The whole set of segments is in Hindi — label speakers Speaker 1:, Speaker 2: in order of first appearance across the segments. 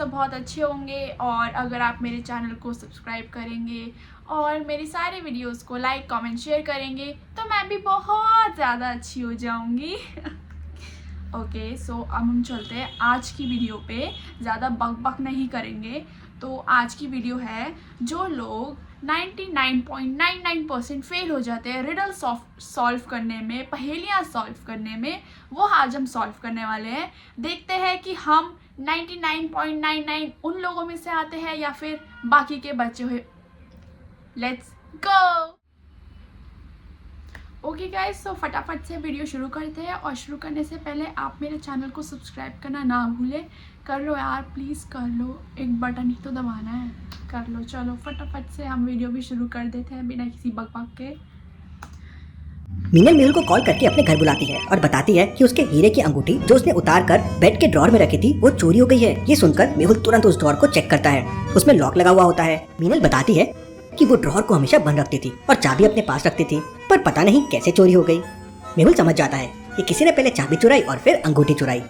Speaker 1: सब बहुत अच्छे होंगे और अगर आप मेरे चैनल को सब्सक्राइब करेंगे और मेरी सारे वीडियोस को लाइक कमेंट शेयर करेंगे तो मैं भी बहुत ज़्यादा अच्छी हो जाऊंगी। ओके सो अब हम चलते हैं आज की वीडियो पे। ज़्यादा बक बक नहीं करेंगे। तो आज की वीडियो है जो लोग 99.99% फेल हो जाते हैं रिडल सॉल्व करने में, पहेलियाँ सॉल्व करने में, वो आज हम सॉल्व करने वाले हैं। देखते हैं कि हम 99.99 उन लोगों में से आते हैं या फिर बाकी के बचे हुए। Let's go. ओके गाइस, तो फटाफट से वीडियो शुरू करते हैं और शुरू करने से पहले आप मेरे चैनल को सब्सक्राइब करना ना भूलें। कर लो यार, प्लीज़ कर लो, एक बटन ही तो दबाना है, कर लो। चलो फटाफट से हम वीडियो भी शुरू कर देते हैं बिना किसी बकबक के।
Speaker 2: मीनल मेहुल को कॉल करके अपने घर बुलाती है और बताती है कि उसके हीरे की अंगूठी जो उसने उतार कर बेड के ड्रॉर में रखी थी वो चोरी हो गई है। ये सुनकर मेहुल तुरंत उस ड्रॉर को चेक करता है, उसमें लॉक लगा हुआ होता है। मीनल बताती है कि वो ड्रॉर को हमेशा बंद रखती थी और चाबी अपने पास रखती थी, पर पता नहीं कैसे चोरी हो गई। मेहुल समझ जाता है कि किसी ने पहले चाबी चुराई और फिर अंगूठी चुराई।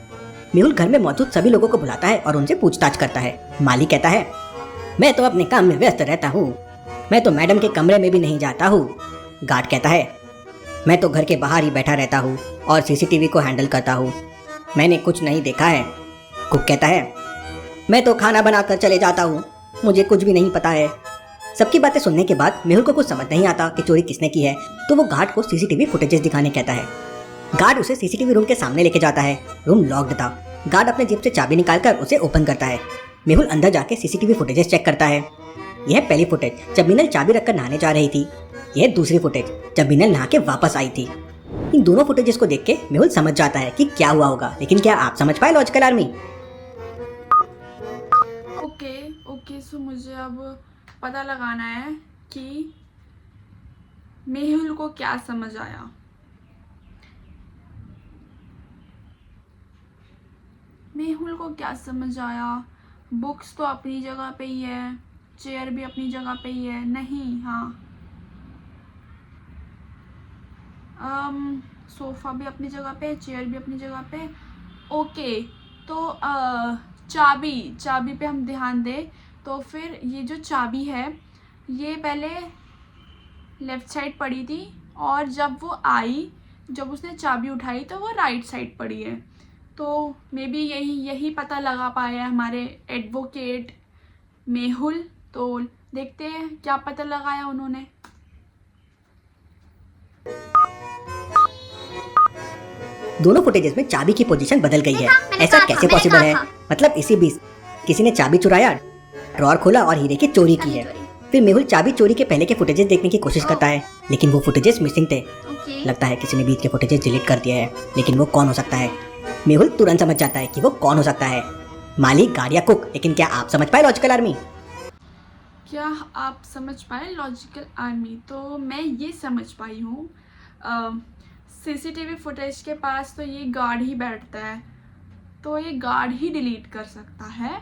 Speaker 2: मेहुल घर में मौजूद सभी लोगों को बुलाता है और उनसे पूछताछ करता है। माली कहता है, मैं तो अपने काम में व्यस्त रहता हूँ, मैं तो मैडम के कमरे में भी नहीं जाता हूँ। गार्ड कहता है, मैं तो घर के बाहर ही बैठा रहता हूँ और सीसीटीवी को हैंडल करता हूँ, मैंने कुछ नहीं देखा है। कुक कहता है, मैं तो खाना बनाकर चले जाता हूँ, मुझे कुछ भी नहीं पता है। सबकी बातें सुनने के बाद मेहुल को कुछ समझ नहीं आता कि चोरी किसने की है, तो वो गार्ड को सीसीटीवी फुटेजेस दिखाने कहता है। गार्ड उसे सीसीटीवी रूम के सामने लेके जाता है। रूम लॉक्ड था। गार्ड अपने जेब से चाबी निकालकर उसे ओपन करता है। मेहुल अंदर जाके सीसीटीवी फुटेजेस चेक करता है। यह पहली फुटेज जब मीनल चाबी रखकर नहाने जा रही थी, यह दूसरी फुटेज जब मीनल नहा के वापस आई थी। इन दोनों फुटेजेस को देख के मेहुल समझ जाता है कि क्या हुआ होगा, लेकिन क्या आप समझ पाए लॉजिकल आर्मी?
Speaker 1: ओके सो मुझे अब पता लगाना है कि मेहुल को क्या समझ आया। मेहुल को क्या समझ आया? बुक्स तो अपनी जगह पे ही है, चेयर भी अपनी जगह पे ही है, नहीं हाँ सोफ़ा भी अपनी जगह पे, चेयर भी अपनी जगह पे। ओके तो चाबी पे हम ध्यान दें तो फिर ये जो चाबी है ये पहले लेफ़्ट साइड पड़ी थी और जब वो आई, जब उसने चाबी उठाई तो वो राइट साइड पड़ी है। तो मे बी यही पता लगा पाया है हमारे एडवोकेट मेहुल। तो देखते हैं क्या पता लगाया उन्होंने।
Speaker 2: दोनों फुटेजेस में चाबी की पोजीशन बदल गई है। ऐसा कैसे पॉसिबल है? मतलब इसी बीच किसी ने चाबी चुराया, ड्रॉर खोला और हीरे की चोरी की है। फिर मेहुल चाबी चोरी के पहले के फुटेजेस देखने की कोशिश करता है, लेकिन वो फुटेजेस मिसिंग थे। लगता है किसी ने बीच के फुटेजेस डिलीट कर दिया है, लेकिन वो कौन हो सकता है? मेहुल तुरंत समझ जाता है कि वो कौन हो सकता है, मालिक, गार्ड या कुक। लेकिन क्या आप समझ पाए लॉजिकल आर्मी?
Speaker 1: क्या आप समझ पाए लॉजिकल आर्मी? तो मैं ये समझ पाई हूँ, सीसीटीवी फुटेज के पास तो ये गार्ड ही बैठता है, तो ये गार्ड ही डिलीट कर सकता है,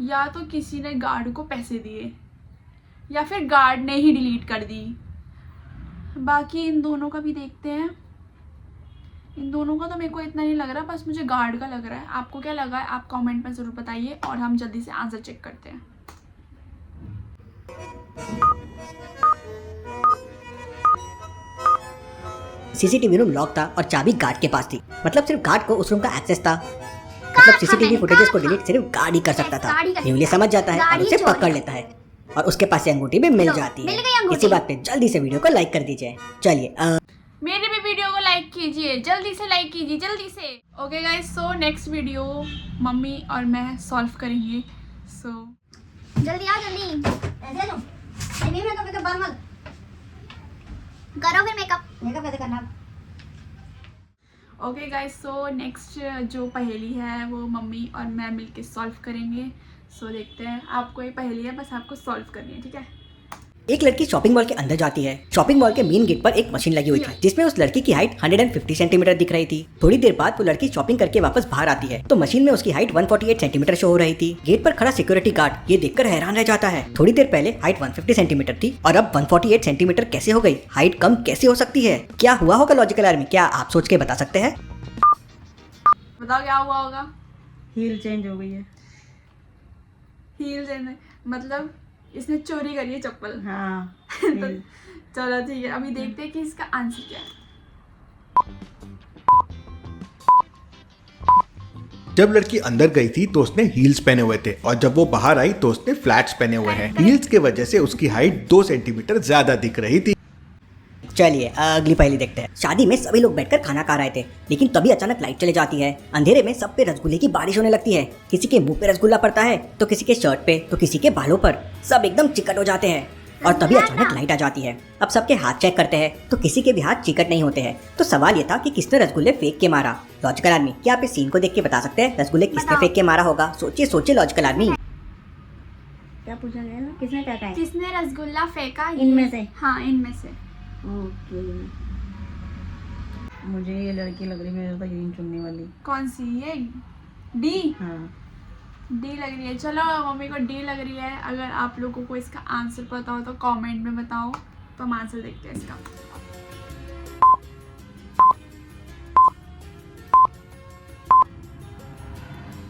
Speaker 1: या तो किसी ने गार्ड को पैसे दिए या फिर गार्ड ने ही डिलीट कर दी। बाकी इन दोनों का भी देखते हैं। इन दोनों का तो मेरे को इतना नहीं लग रहा, बस मुझे गार्ड का लग रहा है। आपको क्या लगा है आप कमेंट में ज़रूर बताइए और हम जल्दी से आंसर चेक करते हैं।
Speaker 2: सीसीटीवी रूम लॉक था और चाबी गार्ड के पास थी, मतलब सिर्फ गार्ड को उस रूम का एक्सेस था। मतलब सीसीटीवी फुटेजेस को डिलीट सिर्फ गार्ड ही कर सकता था। मेहुल समझ जाता है और उसे पकड़ लेता है और उसके पास से अंगूठी भी मिल जाती है। इसी बात पे जल्दी से वीडियो को लाइक कर दीजिए। चलिए
Speaker 1: मेरे भी वीडियो को लाइक कीजिए, जल्दी से लाइक कीजिए, जल्दी से। Okay guys, so next video mummy और मैं सॉल्व करेंगे। सो
Speaker 3: जल्दी आ, जल्दी ऐसे लो। नहीं मेकअप बाल मत करो, फिर मेकअप ऐसे करना।
Speaker 1: ओके गाइस, सो नेक्स्ट जो पहेली है वो मम्मी और मैं मिलके सॉल्व करेंगे। सो देखते हैं। आपको ये पहेली है, बस आपको सॉल्व करनी है, ठीक है?
Speaker 2: एक लड़की शॉपिंग मॉल के अंदर जाती है। शॉपिंग मॉल के मेन गेट पर एक मशीन लगी हुई थी जिसमें उस लड़की की हाइट 150 सेंटीमीटर दिख रही थी। थोड़ी देर बाद वो लड़की शॉपिंग करके वापस बाहर आती है तो मशीन में उसकी हाइट 148 सेंटीमीटर शो हो रही थी। गेट पर खड़ा सिक्योरिटी गार्ड ये देखकर हैरान रह जाता है। थोड़ी देर पहले हाइट 150 सेंटीमीटर थी और अब 148 सेंटीमीटर कैसे हो गई? हाइट कम कैसे हो सकती है? क्या हुआ होगा लॉजिकल आर्मी? क्या आप सोच के बता सकते हैं?
Speaker 1: बताओ क्या हुआ होगा?
Speaker 4: हील चेंज हो गई है।
Speaker 1: हील्स एंड मतलब इसने चोरी करी है चप्पल।
Speaker 4: हाँ
Speaker 1: तो चलो ठीक है, अभी देखते हैं कि इसका आंसर क्या है।
Speaker 5: जब लड़की अंदर गई थी तो उसने हील्स पहने हुए थे और जब वो बाहर आई तो उसने फ्लैट्स पहने हुए हैं। हील्स के वजह से उसकी हाइट 2 सेंटीमीटर ज्यादा दिख रही थी।
Speaker 2: चलिए अगली पहेली देखते हैं। शादी में सभी लोग बैठकर खाना खा रहे थे, लेकिन तभी अचानक लाइट चली जाती है। अंधेरे में सब पे रसगुल्ले की बारिश होने लगती है। किसी के मुंह पे रसगुल्ला पड़ता है, तो किसी के शर्ट पे, तो किसी के बालों पर। सब एकदम चिकट हो जाते हैं और तभी अचानक लाइट आ जाती है। अब सबके हाथ चेक करते हैं तो किसी के भी हाथ चिकट नहीं होते हैं। तो सवाल ये था कि किसने रसगुल्ले फेंक के मारा। लॉजिकल आदमी, क्या आप इस सीन को देख के बता सकते हैं रसगुल्ले किसने फेंक के मारा होगा? सोचिए सोचिए लॉजिकल आदमी।
Speaker 4: क्या पूछा गया ना, किसने क्या कहा?
Speaker 1: किसने रसगुल्ला फेंका?
Speaker 4: इनमें से?
Speaker 1: हाँ, इनमें से।
Speaker 4: ओके, मुझे ये लड़की लग रही है, मेरे तो ग्रीन चुनने वाली।
Speaker 1: कौन सी? ये डी।
Speaker 4: हाँ
Speaker 1: डी लग रही है। चलो मम्मी को डी लग रही है। अगर आप लोगों को इसका आंसर पता हो तो कमेंट में बताओ, तो हम आंसर देखते हैं इसका।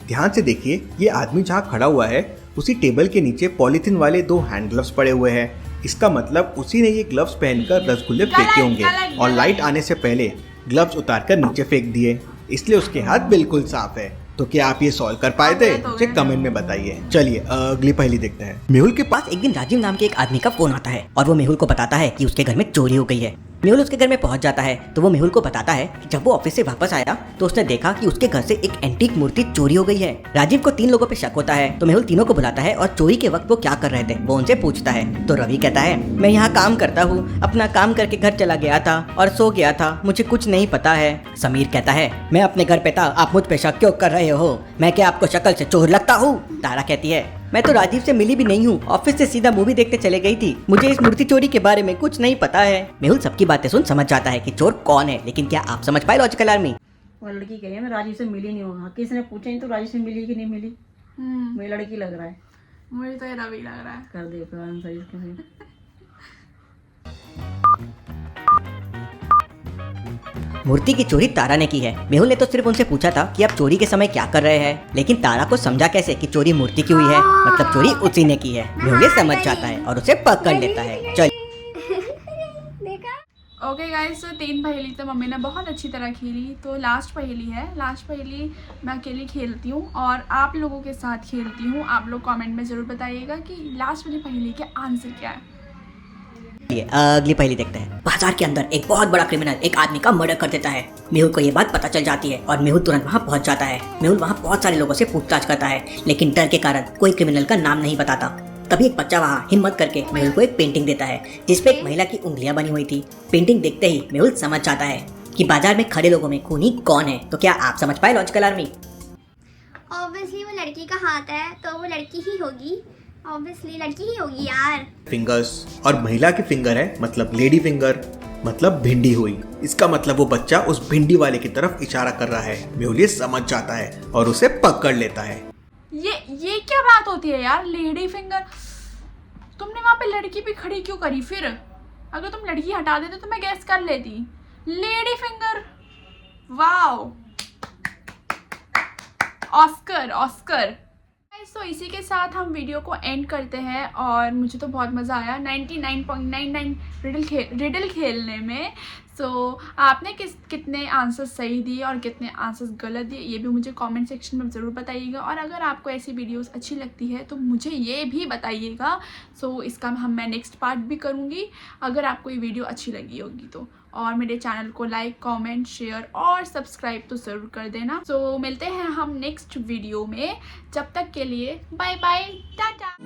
Speaker 5: ध्यान से देखिए, ये आदमी जहाँ खड़ा हुआ है उसी टेबल के नीचे पॉलीथीन वाले 2 हैंड ग्लव्स पड़े हुए हैं। इसका मतलब उसी ने ये ग्लव्स पहनकर रसगुल्ले फेंके होंगे और लाइट आने से पहले ग्लव्स उतारकर नीचे फेंक दिए, इसलिए उसके हाथ बिल्कुल साफ है। तो क्या आप ये सॉल्व कर पाए थे? मुझे कमेंट में बताइए। चलिए अगली पहेली देखते हैं।
Speaker 2: मेहुल के पास एक दिन राजीव नाम के एक आदमी का फोन आता है और वो मेहुल को बताता है कि उसके घर में चोरी हो गई है। मेहुल उसके घर में पहुंच जाता है तो वो मेहुल को बताता है कि जब वो ऑफिस से वापस आया तो उसने देखा कि उसके घर से एक एंटीक मूर्ति चोरी हो गई है। राजीव को 3 लोगों पे शक होता है तो मेहुल तीनों को बुलाता है और चोरी के वक्त वो क्या कर रहे थे वो उनसे पूछता है। तो रवि कहता है, मैं यहाँ काम करता हूँ, अपना काम करके घर चला गया था और सो गया था, मुझे कुछ नहीं पता है। समीर कहता है, मैं अपने घर पे था, आप मुझ पे शक क्यों कर रहे हो? मैं क्या आपको शक्ल से चोर लगता हूँ? तारा कहती है, मैं तो राजीव से मिली भी नहीं हूँ, ऑफिस से सीधा मूवी देखते चले गई थी, मुझे इस मूर्ति चोरी के बारे में कुछ नहीं पता है। मेहुल सबकी बातें सुन समझ जाता है कि चोर कौन है, लेकिन क्या आप समझ पाए लॉजिकल आर्मी?
Speaker 4: वो लड़की कह रही है मैं राजीव से मिली नहीं हूँ। किसी ने पूछा नहीं तो राजीव से मिली कि नहीं मिली? मुझे लड़की लग रहा है।
Speaker 1: मुझे तो ये रवि लग रहा है।
Speaker 4: कर दे फिर आंसर इसका फिर।
Speaker 2: मूर्ति की चोरी तारा ने की है। मेहुल ने तो सिर्फ उनसे पूछा था कि आप चोरी के समय क्या कर रहे हैं, लेकिन तारा को समझा कैसे कि चोरी मूर्ति की हुई है, मतलब चोरी उसी ने की है। मेहुल ये समझ जाता है और उसे पकड़ लेता है। चल
Speaker 1: ओके गाइस, तो 3 पहेली तो मम्मी ने बहुत अच्छी तरह खेली। तो लास्ट पहेली है। लास्ट पहेली मैं अकेली खेलती हूँ और आप लोगों के साथ खेलती हूँ। आप लोग कमेंट में ज़रूर बताइएगा कि लास्ट वाली पहेली के आंसर क्या है।
Speaker 2: अगली पहेली देखते हैं। बाजार के अंदर एक बहुत बड़ा क्रिमिनल एक आदमी का मर्डर कर देता है। मेहुल को ये बात पता चल जाती है और मेहुल तुरंत वहाँ पहुँच जाता है। मेहुल वहाँ बहुत सारे लोगों से पूछताछ करता है, लेकिन डर के कारण कोई क्रिमिनल का नाम नहीं बताता। तभी एक बच्चा वहाँ हिम्मत करके मेहुल को एक पेंटिंग देता है जिसपे एक महिला की उंगलियां बनी हुई थी। पेंटिंग देखते ही मेहुल समझ जाता है कि बाजार में खड़े लोगों में खूनी कौन है। तो क्या आप समझ पाए लॉजिकल आर्मी?
Speaker 3: ऑब्वियसली वो लड़की का हाथ है तो वो लड़की ही होगी। ऑब्वियसली लड़की ही होगी यार।
Speaker 5: फिंगर्स और महिला की फिंगर है, मतलब लेडी फिंगर, मतलब भिंडी हुई। इसका मतलब वो बच्चा उस भिंडी वाले की तरफ इशारा कर रहा है। मेहुल ये समझ जाता है और उसे पकड़ लेता है।
Speaker 1: ये क्या बात होती है यार? लेडी फिंगर, तुमने वहाँ पे लड़की भी खड़ी क्यों करी? फिर अगर तुम लड़की हटा देते तो मैं गैस कर लेती। Lady finger, wow, Oscar Oscar. तो इसी के साथ हम वीडियो को एंड करते हैं और मुझे तो बहुत मज़ा आया 99.99 रिडल खेलने में। सो आपने कितने आंसर्स सही दिए और कितने आंसर्स गलत दिए ये भी मुझे कमेंट सेक्शन में ज़रूर बताइएगा। और अगर आपको ऐसी वीडियोस अच्छी लगती है तो मुझे ये भी बताइएगा। सो इसका मैं नेक्स्ट पार्ट भी करूँगी अगर आपको ये वीडियो अच्छी लगी होगी तो। और मेरे चैनल को लाइक, कमेंट, शेयर और सब्सक्राइब तो ज़रूर कर देना। सो मिलते हैं हम नेक्स्ट वीडियो में। जब तक के लिए बाय बाय, टाटा।